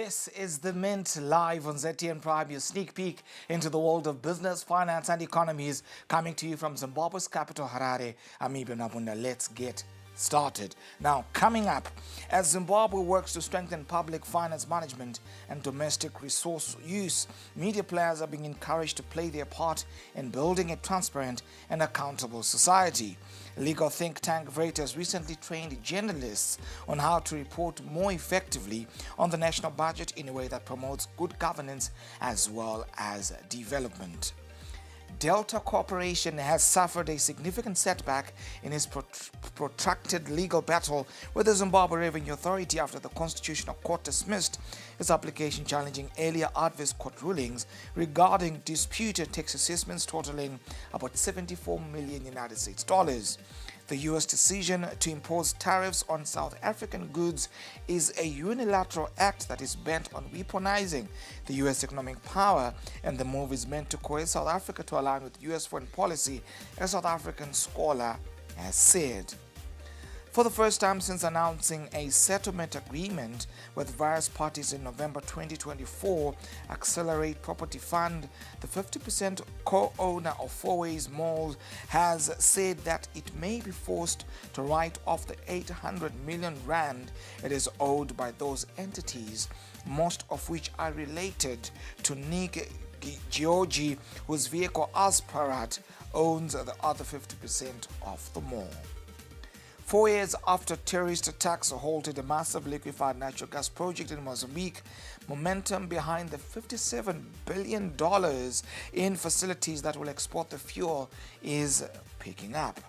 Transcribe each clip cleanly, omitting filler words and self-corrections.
This is The Mint live on ZTN Prime, your sneak peek into the world of business, finance and economies, coming to you from Zimbabwe's capital, Harare. I'm Ibn Abunda. Let's get started. Now, coming up, as Zimbabwe works to strengthen public finance management and domestic resource use, media players are being encouraged to play their part in building a transparent and accountable society. Legal think tank Veritas recently trained journalists on how to report more effectively on the national budget in a way that promotes good governance as well as development. Delta Corporation has suffered a significant setback in its protracted legal battle with the Zimbabwe Revenue Authority after the Constitutional Court dismissed its application challenging earlier adverse court rulings regarding disputed tax assessments totaling about 74 million United States dollars. The U.S. decision to impose tariffs on South African goods is a unilateral act that is bent on weaponizing the U.S. economic power, and the move is meant to coerce South Africa to align with U.S. foreign policy, a South African scholar has said. For the first time since announcing a settlement agreement with various parties in November 2024, Accelerate Property Fund, the 50% co-owner of Fourways Malls, has said that it may be forced to write off the 800 million rand it is owed by those entities, most of which are related to Nick Georgie, whose vehicle Asparat owns the other 50% of the mall. 4 years after terrorist attacks halted a massive liquefied natural gas project in Mozambique, momentum behind the $57 billion in facilities that will export the fuel is picking up.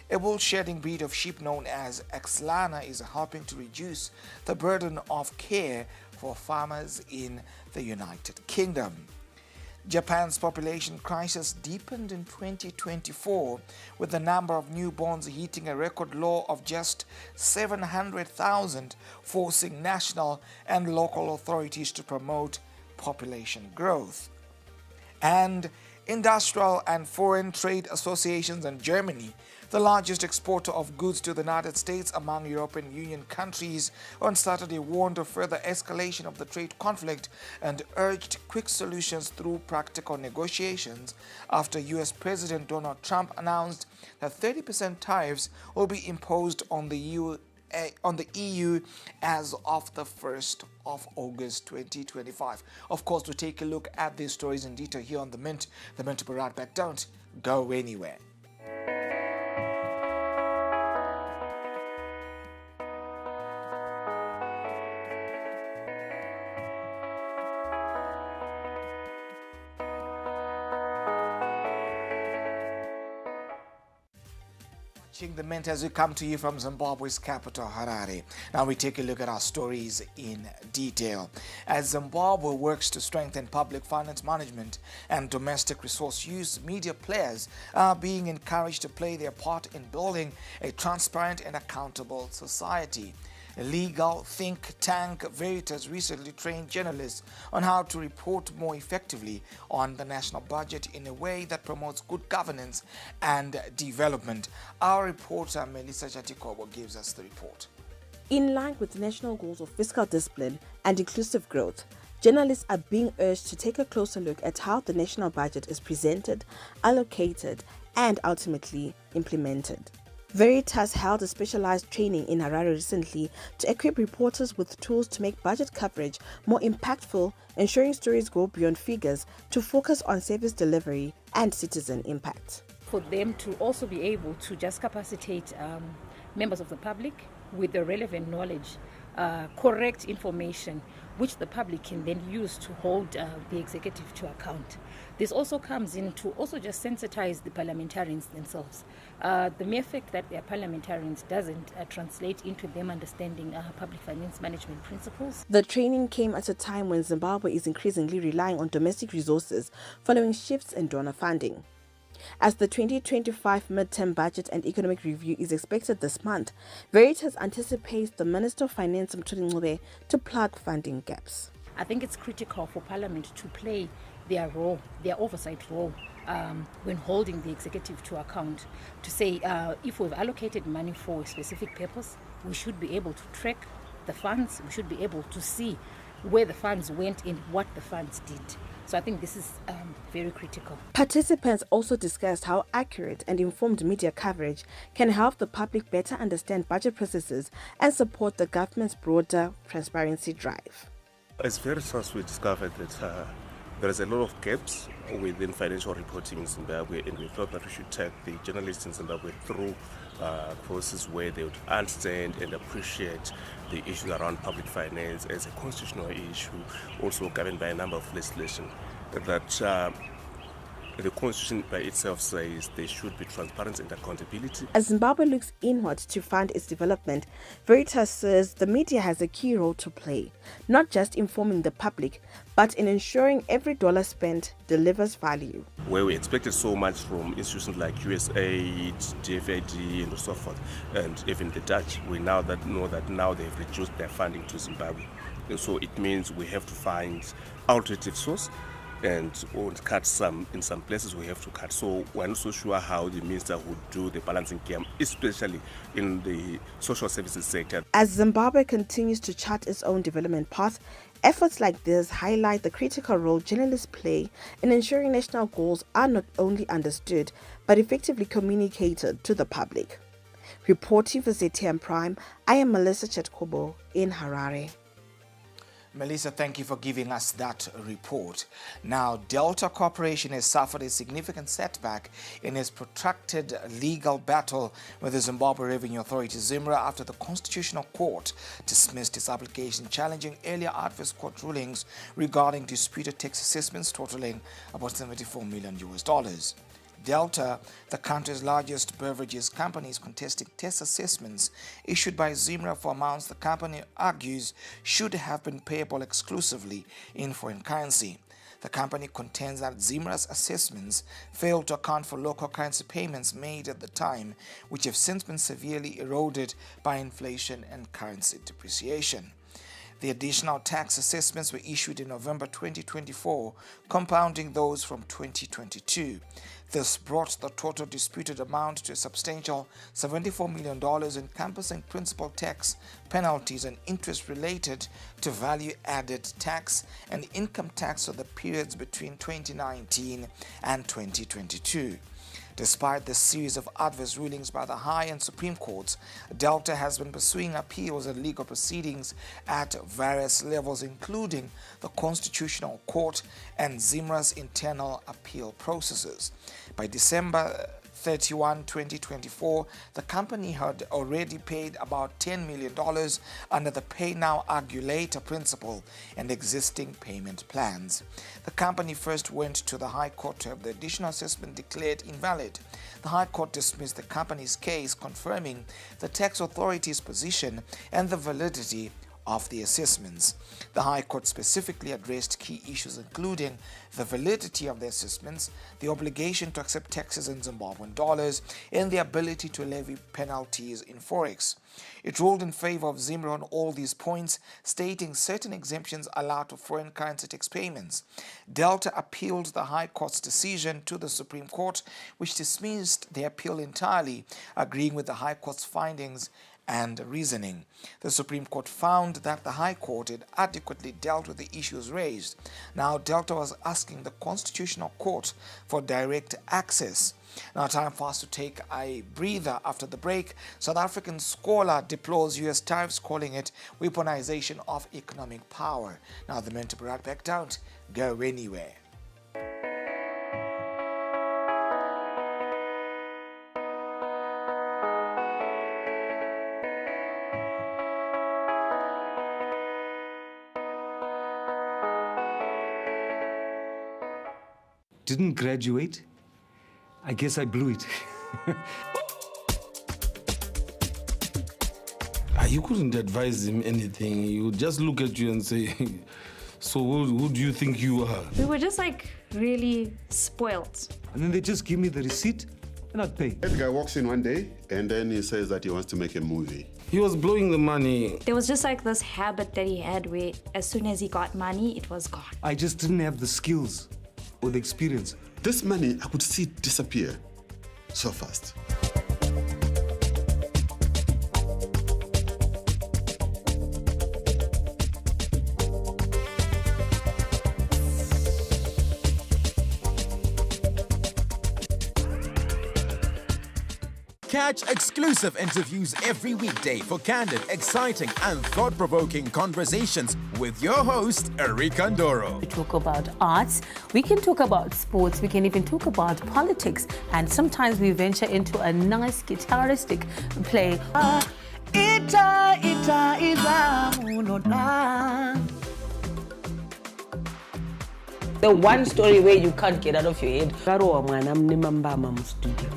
A wool-shedding breed of sheep known as Xlana is helping to reduce the burden of care for farmers in the United Kingdom. Japan's population crisis deepened in 2024, with the number of newborns hitting a record low of just 700,000, forcing national and local authorities to promote population growth. And Industrial and Foreign Trade Associations in Germany, the largest exporter of goods to the United States among European Union countries, on Saturday warned of further escalation of the trade conflict and urged quick solutions through practical negotiations after U.S. President Donald Trump announced that 30% tariffs will be imposed on the EU as of the 1st of August 2025. Of course, we'll take a look at these stories in detail here on The Mint. The Mint will be right back. Don't go anywhere. The Mint as we come to you from Zimbabwe's capital, Harare. Now we take a look at our stories in detail. As Zimbabwe works to strengthen public finance management and domestic resource use, media players are being encouraged to play their part in building a transparent and accountable society. Legal think tank Veritas recently trained journalists on how to report more effectively on the national budget in a way that promotes good governance and development. Our reporter Melissa Jatikobo gives us the report. In line with the national goals of fiscal discipline and inclusive growth, journalists are being urged to take a closer look at how the national budget is presented, allocated, and ultimately implemented. Veritas held a specialized training in Harare recently to equip reporters with tools to make budget coverage more impactful, ensuring stories go beyond figures to focus on service delivery and citizen impact. For them to also be able to just capacitate members of the public with the relevant knowledge, correct information, which the public can then use to hold the executive to account. This also comes in to also just sensitize the parliamentarians themselves. The mere fact that they are parliamentarians doesn't translate into them understanding public finance management principles. The training came at a time when Zimbabwe is increasingly relying on domestic resources following shifts in donor funding. As the 2025 midterm budget and economic review is expected this month, Veritas anticipates the Minister of Finance Mthuli Ncube to plug funding gaps. I think it's critical for Parliament to play their role, their oversight role, when holding the executive to account, to say if we've allocated money for a specific purpose, we should be able to track the funds, we should be able to see where the funds went and what the funds did. So I think this is very critical. Participants also discussed how accurate and informed media coverage can help the public better understand budget processes and support the government's broader transparency drive. As very source, we discovered that there is a lot of gaps within financial reporting in Zimbabwe, and we thought that we should take the journalists in Zimbabwe through a process where they would understand and appreciate the issues around public finance as a constitutional issue, also governed by a number of legislation that the Constitution by itself says there should be transparency and accountability. As Zimbabwe looks inward to fund its development, Veritas says the media has a key role to play, not just informing the public, but in ensuring every dollar spent delivers value. Where we expected so much from institutions like USAID, DFID, and so forth, and even the Dutch, we know that now they've reduced their funding to Zimbabwe. And so it means we have to find alternative source and cut in some places we have to cut. So we're not so sure how the minister would do the balancing game, especially in the social services sector. As Zimbabwe continues to chart its own development path, efforts like this highlight the critical role journalists play in ensuring national goals are not only understood, but effectively communicated to the public. Reporting for ZTM Prime, I am Melissa Chetkobo in Harare. Melissa, thank you for giving us that report. Now, Delta Corporation has suffered a significant setback in its protracted legal battle with the Zimbabwe Revenue Authority, ZIMRA, after the Constitutional Court dismissed its application challenging earlier adverse court rulings regarding disputed tax assessments totaling about $74 million. Delta, the country's largest beverages company, is contesting tax assessments issued by ZIMRA for amounts the company argues should have been payable exclusively in foreign currency. The company contends that ZIMRA's assessments failed to account for local currency payments made at the time, which have since been severely eroded by inflation and currency depreciation. The additional tax assessments were issued in November 2024, compounding those from 2022. This brought the total disputed amount to a substantial $74 million, encompassing principal tax, penalties, and interest related to value-added tax and income tax for the periods between 2019 and 2022. Despite the series of adverse rulings by the High and Supreme Courts, Delta has been pursuing appeals and legal proceedings at various levels, including the Constitutional Court and ZIMRA's internal appeal processes. By December 31, 2024, the company had already paid about $10 million under the Pay Now, Argue Later principle and existing payment plans. The company first went to the High Court to have the additional assessment declared invalid. The High Court dismissed the company's case, confirming the tax authority's position and the validity of the assessments. The High Court specifically addressed key issues including the validity of the assessments, the obligation to accept taxes in Zimbabwean dollars, and the ability to levy penalties in forex. It ruled in favor of ZIMRA on all these points, stating certain exemptions allowed to foreign currency tax payments. Delta appealed the High Court's decision to the Supreme Court, which dismissed the appeal entirely, agreeing with the High Court's findings and reasoning. The Supreme Court found that the High Court had adequately dealt with the issues raised. Now, Delta was asking the Constitutional Court for direct access. Now, time for us to take a breather after the break. South African scholar deplores U.S. tariffs, calling it weaponization of economic power. Now, the men to be right back. Don't go anywhere. Didn't graduate. I guess I blew it. You couldn't advise him anything. He would just look at you and say, so who do you think you are? We were just like really spoiled. And then they just give me the receipt and I'd pay. The guy walks in one day and then he says that he wants to make a movie. He was blowing the money. There was just like this habit that he had where as soon as he got money, it was gone. I just didn't have the skills or the experience. This money, I could see it disappear so fast. Catch exclusive interviews every weekday for candid, exciting, and thought-provoking conversations with your host, Erika Ndoro. We talk about arts, we can talk about sports, we can even talk about politics, and sometimes we venture into a nice guitaristic play. The one story where you can't get out of your head.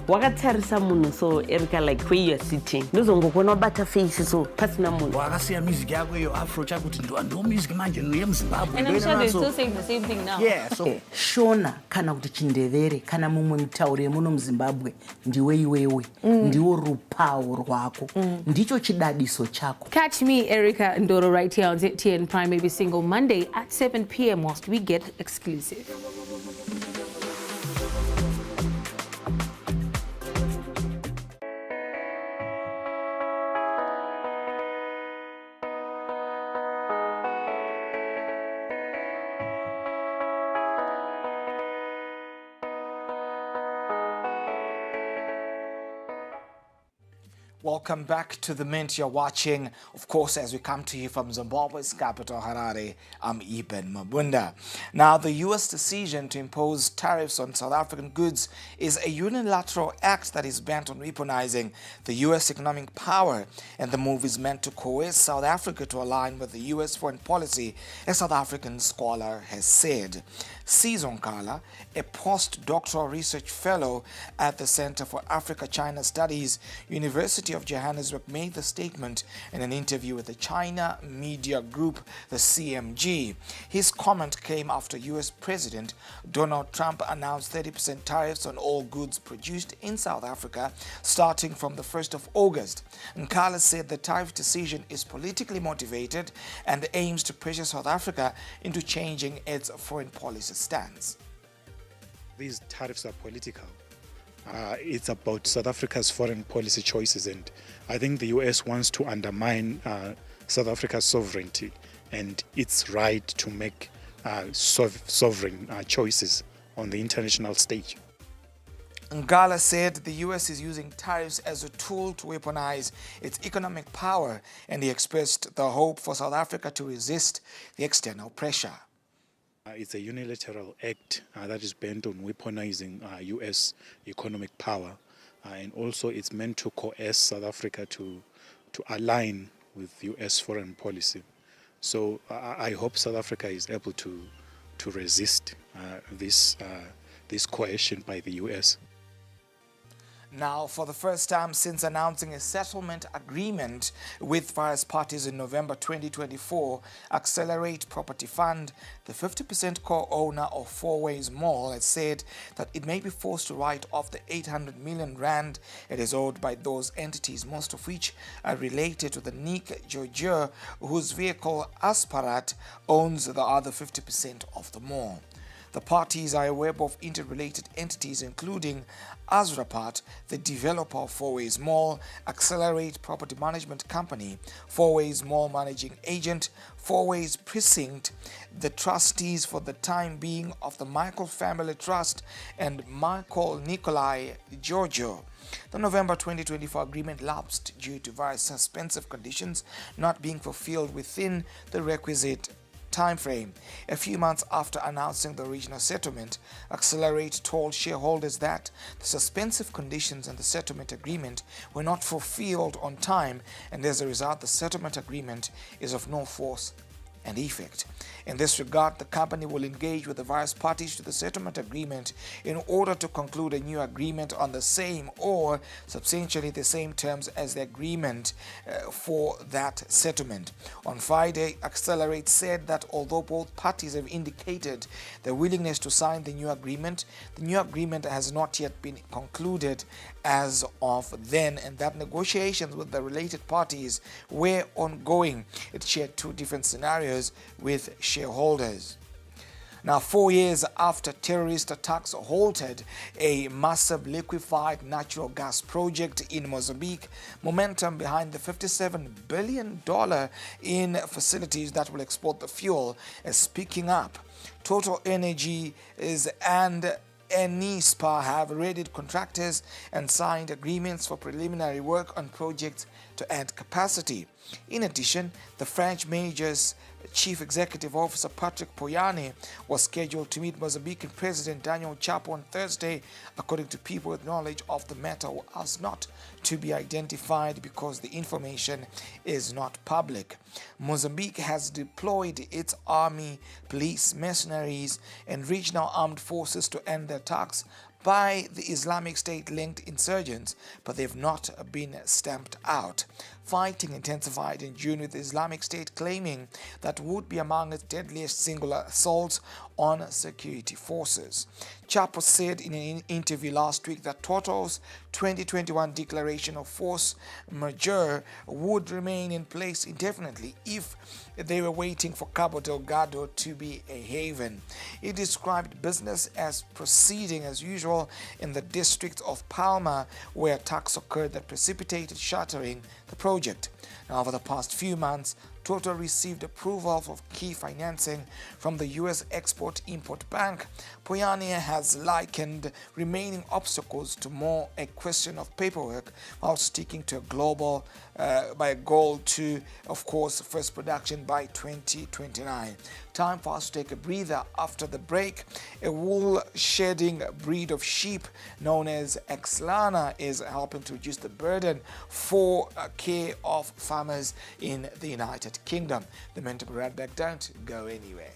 Wakatarisa munhu so Erika, like where you're sitting. Ndozongokona bata face so pasina munhu. Wakasiya music yako yo afro chakuti ndo music manje no yeMzimbabwe. And I'm sure they're still saying the same thing now. Yeah, so Shona kana kuti Chindevere kana mumwe mutauri muno muZimbabwe ndiwe iwewe. Ndiwo rupawo rwako. Ndicho chidadiso chako. Catch me, Erika Ndoro, right here on ZTN Prime every single Monday at 7 p.m. whilst we get exclusive. Welcome back to The Mint. You're watching, of course, as we come to you from Zimbabwe's capital, Harare. I'm Eben Mabunda. Now, the U.S. decision to impose tariffs on South African goods is a unilateral act that is bent on weaponizing the U.S. economic power, and the move is meant to coerce South Africa to align with the U.S. foreign policy, a South African scholar has said. Sizonkala, a postdoctoral research fellow at the Center for Africa-China Studies, University of Johannesburg, made the statement in an interview with the China media group, the CMG. His comment came after U.S. President Donald Trump announced 30% tariffs on all goods produced in South Africa starting from the 1st of August. Nkala said the tariff decision is politically motivated and aims to pressure South Africa into changing its foreign policy stance. These tariffs are political. It's about South Africa's foreign policy choices, and I think the US wants to undermine South Africa's sovereignty and its right to make sovereign choices on the international stage. Ngala said the U.S. is using tariffs as a tool to weaponize its economic power, and he expressed the hope for South Africa to resist the external pressure. It's a unilateral act that is bent on weaponizing U.S. economic power, and also it's meant to coerce South Africa to align with U.S. foreign policy. So I hope South Africa is able to resist this coercion by the U.S. Now, for the first time since announcing a settlement agreement with various parties in November 2024, Accelerate Property Fund, the 50% co-owner of Fourways Mall, has said that it may be forced to write off the 800 million rand it is owed by those entities, most of which are related to the Nick Georgiou, whose vehicle Aspirat owns the other 50% of the mall. The parties are a web of interrelated entities, including Azrapat, the developer of Fourways Mall, Accelerate Property Management Company, Fourways Mall Managing Agent, Fourways Precinct, the trustees for the time being of the Michael Family Trust, and Michael Nikolai Georgiou. The November 2024 agreement lapsed due to various suspensive conditions not being fulfilled within the requisite timeframe. A few months after announcing the original settlement, Accelerate told shareholders that the suspensive conditions in the settlement agreement were not fulfilled on time, and as a result, the settlement agreement is of no force and effect. In this regard, the company will engage with the various parties to the settlement agreement in order to conclude a new agreement on the same or substantially the same terms as the agreement for that settlement. On Friday, Accelerate said that although both parties have indicated their willingness to sign the new agreement has not yet been concluded as of then, and that negotiations with the related parties were ongoing. It shared two different scenarios with shareholders. Now, 4 years after terrorist attacks halted a massive liquefied natural gas project in Mozambique, momentum behind the $57 billion in facilities that will export the fuel is picking up. Total Energy and NISPA have raided contractors and signed agreements for preliminary work on projects to add capacity. In addition, the French Major's Chief Executive Officer Patrick Poyane was scheduled to meet Mozambican President Daniel Chapo on Thursday, according to people with knowledge of the matter who asked not to be identified because the information is not public. Mozambique has deployed its army, police, mercenaries, and regional armed forces to end the attacks by the Islamic State-linked insurgents, but they've not been stamped out. Fighting intensified in June, with the Islamic State claiming that would be among its deadliest singular assaults on security forces. Chapo said in an interview last week that Toto's 2021 declaration of force majeure would remain in place indefinitely if they were waiting for Cabo Delgado to be a haven. He described business as proceeding as usual in the district of Palma, where attacks occurred that precipitated shattering the project. Now, over the past few months, Toto received approval for key financing from the U.S. Export-Import Bank. Poyane has likened remaining obstacles to more a question of paperwork, while sticking to a goal to, of course, first production by 2029. Time for us to take a breather after the break. A wool-shedding breed of sheep known as Exlana is helping to reduce the burden for care of farmers in the United Kingdom. The men to be right back. Don't go anywhere.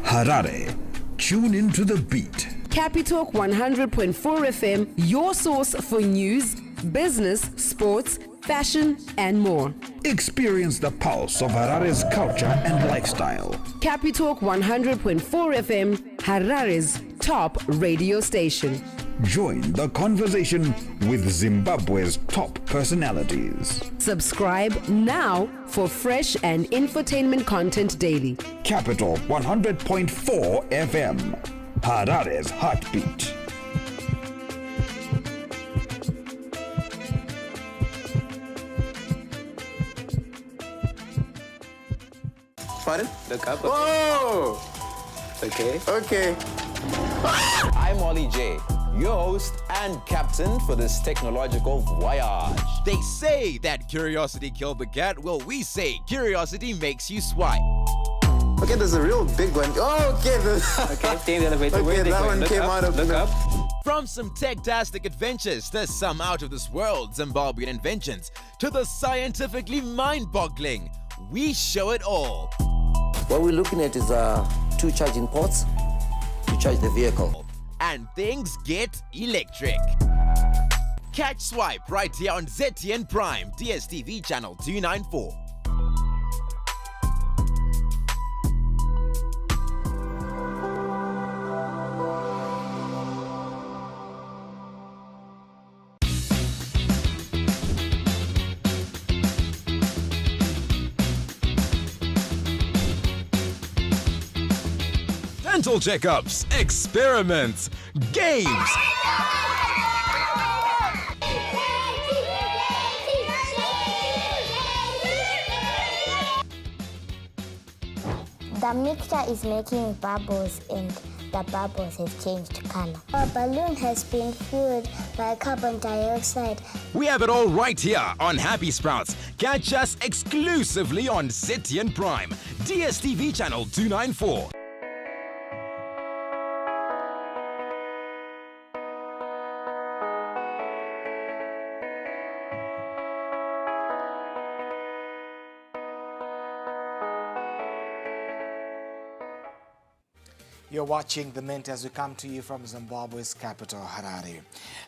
Harare. Tune into the beat. Capitalk 100.4 FM, your source for news, business, sports, fashion, and more. Experience the pulse of Harare's culture and lifestyle. Capitalk 100.4 FM, Harare's top radio station. Join the conversation with Zimbabwe's top personalities. Subscribe now for fresh and infotainment content daily. Capital 100.4 FM, Harare's heartbeat. Pardon? Look up. Whoa! Okay. Okay. I'm Ollie J, your host and captain for this technological voyage. They say that curiosity killed the cat. Well, we say curiosity makes you swipe. Okay, there's a real big one. Oh, okay. Okay, take the elevator. Okay, that one came out of Look up. From some tech-tastic adventures to some out-of-this-world Zimbabwean inventions to the scientifically mind-boggling, we show it all. What we're looking at is two charging ports to charge the vehicle. And things get electric. Catch Swipe right here on ZTN Prime, DSTV channel 294. Dental checkups, experiments, games. The mixture is making bubbles and the bubbles have changed color. Our balloon has been filled by carbon dioxide. We have it all right here on Happy Sprouts. Catch us exclusively on ZTN Prime, DSTV channel 294. You're watching The Mint as we come to you from Zimbabwe's capital, Harare.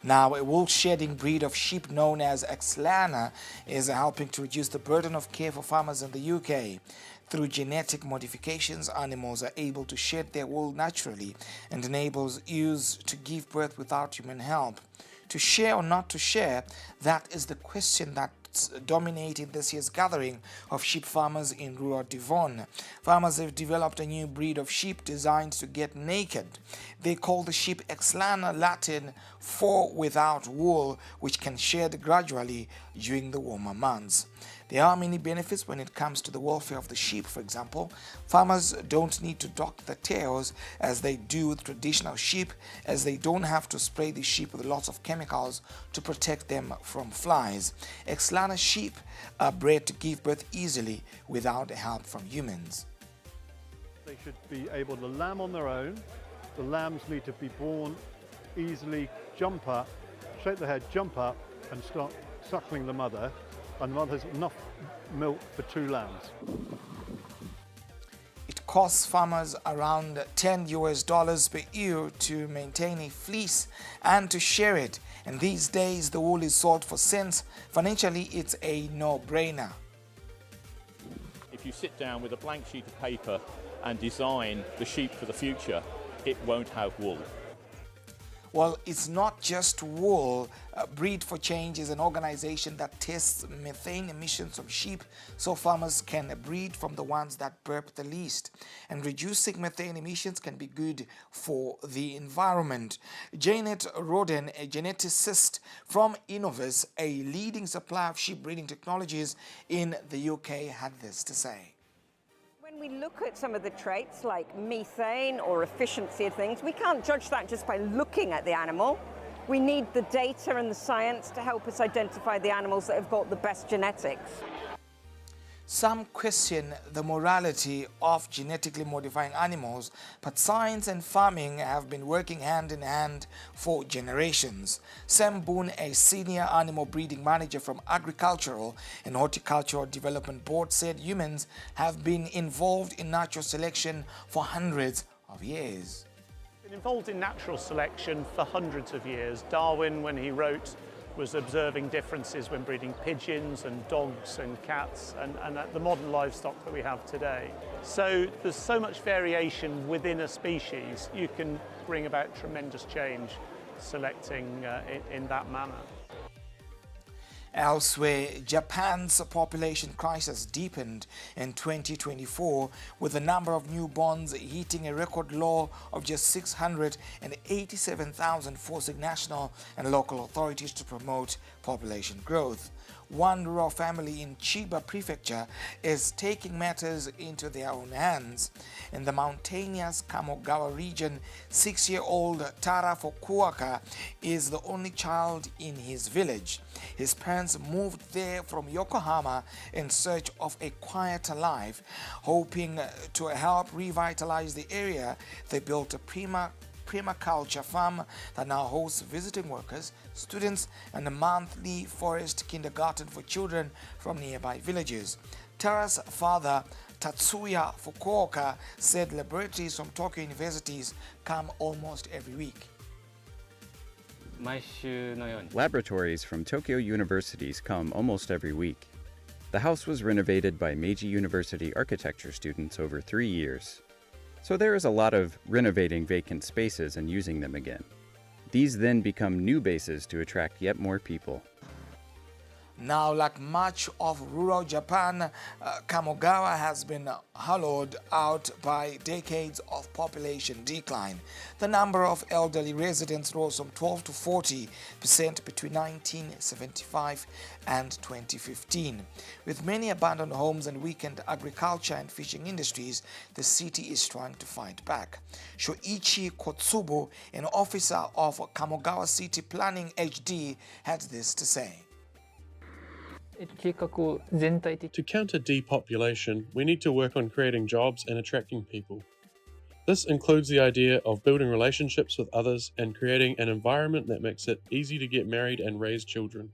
Now, a wool-shedding breed of sheep known as Exlana is helping to reduce the burden of care for farmers in the UK. Through genetic modifications, animals are able to shed their wool naturally and enables ewes to give birth without human help. To share or not to share, that is the question that shifts dominating this year's gathering of sheep farmers in rural Devon. Farmers have developed a new breed of sheep designed to get naked. They call the sheep Exlana, Latin for without wool, which can shed gradually during the warmer months. There are many benefits when it comes to the welfare of the sheep. For example, farmers don't need to dock the tails as they do with traditional sheep, as they don't have to spray the sheep with lots of chemicals to protect them from flies. Exlana sheep are bred to give birth easily without help from humans. They should be able to lamb on their own. The lambs need to be born easily, jump up, shake their head, jump up and start suckling the mother. And the mother has enough milk for 2 lambs. It costs farmers around $10 per ewe to maintain a fleece and to share it. And these days the wool is sold for cents. Financially, it's a no-brainer. If you sit down with a blank sheet of paper and design the sheep for the future, it won't have wool. Well, it's not just wool. Breed for Change is an organization that tests methane emissions from sheep so farmers can breed from the ones that burp the least. And reducing methane emissions can be good for the environment. Janet Roden, a geneticist from Innovis, a leading supplier of sheep breeding technologies in the UK, had this to say. When we look at some of the traits like methane or efficiency of things, we can't judge that just by looking at the animal. We need the data and the science to help us identify the animals that have got the best genetics. Some question the morality of genetically modifying animals, but science and farming have been working hand in hand for generations. Sam Boone, a senior animal breeding manager from Agricultural and Horticultural Development Board, said humans have been involved in natural selection for hundreds of years. Been involved in natural selection for hundreds of years. Darwin, when he wrote, was observing differences when breeding pigeons and dogs and cats and the modern livestock that we have today. So there's so much variation within a species, you can bring about tremendous change selecting in that manner. Elsewhere, Japan's population crisis deepened in 2024, with the number of newborns hitting a record low of just 687,000, forcing national and local authorities to promote population growth. One rural family in Chiba Prefecture is taking matters into their own hands. In the mountainous Kamogawa region, 6-year-old Tara Fukuoka is the only child in his village. His parents moved there from Yokohama in search of a quieter life. Hoping to help revitalize the area, they built a permaculture farm that now hosts visiting workers, students, and a monthly forest kindergarten for children from nearby villages. Tara's father, Tatsuya Fukuoka, said laboratories from Tokyo universities come almost every week. Laboratories from Tokyo universities come almost every week. The house was renovated by Meiji University architecture students over 3 years. So there is a lot of renovating vacant spaces and using them again. These then become new bases to attract yet more people. Now, like much of rural Japan, Kamogawa has been hollowed out by decades of population decline. The number of elderly residents rose from 12 to 40% between 1975 and 2015. With many abandoned homes and weakened agriculture and fishing industries, the city is trying to fight back. Shoichi Kotsubu, an officer of Kamogawa City Planning HD, had this to say. To counter depopulation, we need to work on creating jobs and attracting people. This includes the idea of building relationships with others and creating an environment that makes it easy to get married and raise children.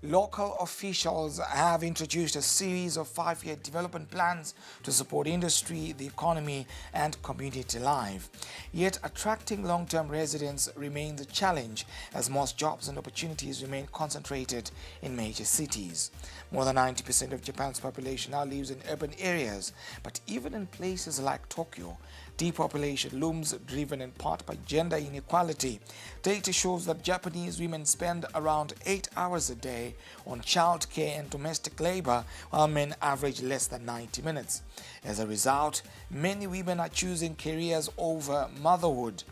Local officials have introduced a series of 5-year development plans to support industry, the economy, and community life. Yet attracting long-term residents remains a challenge, as most jobs and opportunities remain concentrated in major cities. More than 90% of Japan's population now lives in urban areas, but even in places like Tokyo, depopulation looms, driven in part by gender inequality. Data shows that Japanese women spend around 8 hours a day on childcare and domestic labor, while men average less than 90 minutes. As a result, many women are choosing careers over motherhood.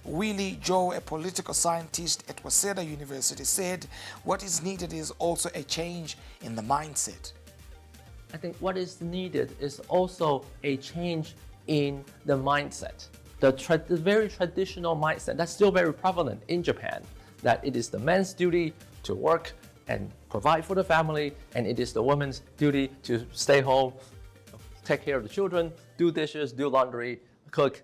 Willie Joe, a political scientist at Waseda University, said what is needed is also a change in the mindset. I think what is needed is also a change in the mindset. The very traditional mindset that's still very prevalent in Japan, that it is the man's duty to work and provide for the family, and it is the woman's duty to stay home, take care of the children, do dishes, do laundry, cook,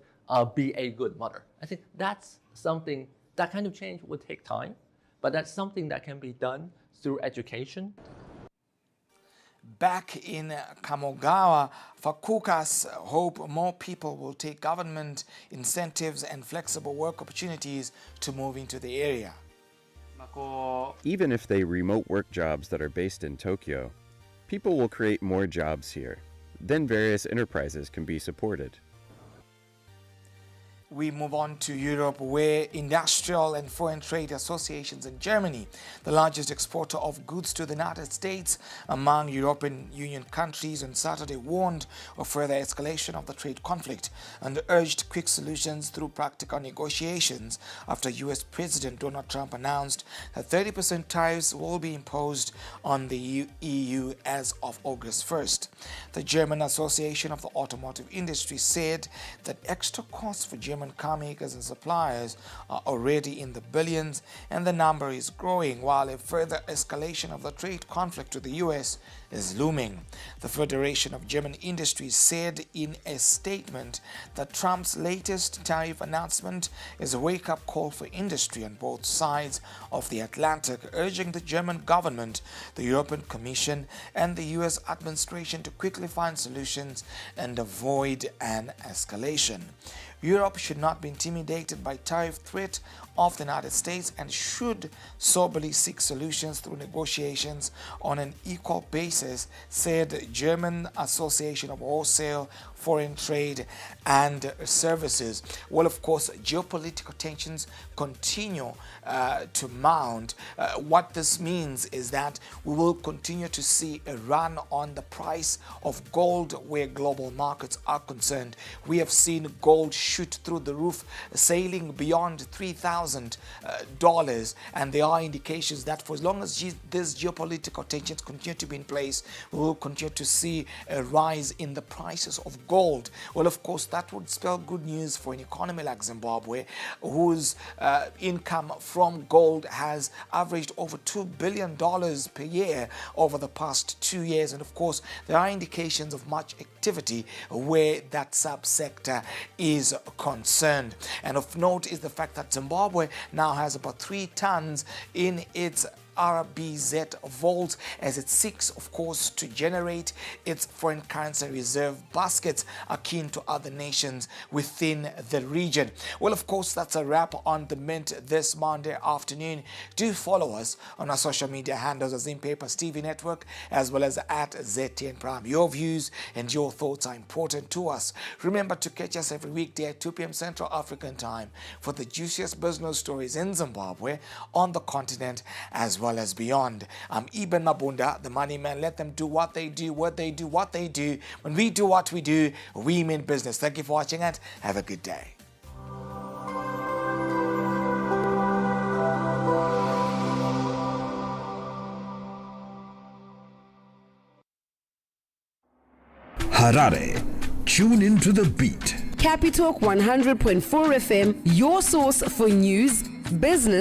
be a good mother. I think that's something, that kind of change would take time, but that's something that can be done through education. Back in Kamogawa, Fakukas hope more people will take government incentives and flexible work opportunities to move into the area. Even if they remote work jobs that are based in Tokyo, people will create more jobs here. Then various enterprises can be supported. We move on to Europe, where industrial and foreign trade associations in Germany, the largest exporter of goods to the United States among European Union countries, on Saturday warned of further escalation of the trade conflict and urged quick solutions through practical negotiations after U.S. President Donald Trump announced that 30% tariffs will be imposed on the EU as of August 1st. The German Association of the Automotive Industry said that extra costs for German car makers and suppliers are already in the billions, and the number is growing, while a further escalation of the trade conflict with the US is looming. The Federation of German Industries said in a statement that Trump's latest tariff announcement is a wake-up call for industry on both sides of the Atlantic, urging the German government, the European Commission, and the US administration to quickly find solutions and avoid an escalation. Europe should not be intimidated by tariff threat of the United States and should soberly seek solutions through negotiations on an equal basis, said German Association of Wholesale, Foreign Trade and Services. Well, of course, geopolitical tensions continue to mount. What this means is that we will continue to see a run on the price of gold where global markets are concerned. We have seen gold shoot through the roof, sailing beyond $3,000, and there are indications that for as long as these geopolitical tensions continue to be in place, we will continue to see a rise in the prices of gold. Well, of course, that would spell good news for an economy like Zimbabwe, whose income from gold has averaged over $2 billion per year over the past 2 years. And of course, there are indications of much activity where that subsector is concerned. And of note is the fact that Zimbabwe now has about 3 tons in its RBZ vault as it seeks, of course, to generate its foreign currency reserve baskets akin to other nations within the region. Well, of course, that's a wrap on The Mint this Monday afternoon. Do follow us on our social media handles as Papers TV Network, as well as at ZTN Prime. Your views and your thoughts are important to us. Remember to catch us every weekday at 2 p.m. Central African Time for the juiciest business stories in Zimbabwe, on the continent, as well as beyond. I'm Ibn Mabunda, the money man. Let them do what they do, what they do, what they do. When we do what we do, we mean business. Thank you for watching and have a good day. Harare. Tune into the beat. Capitalk 100.4 FM, your source for news, business,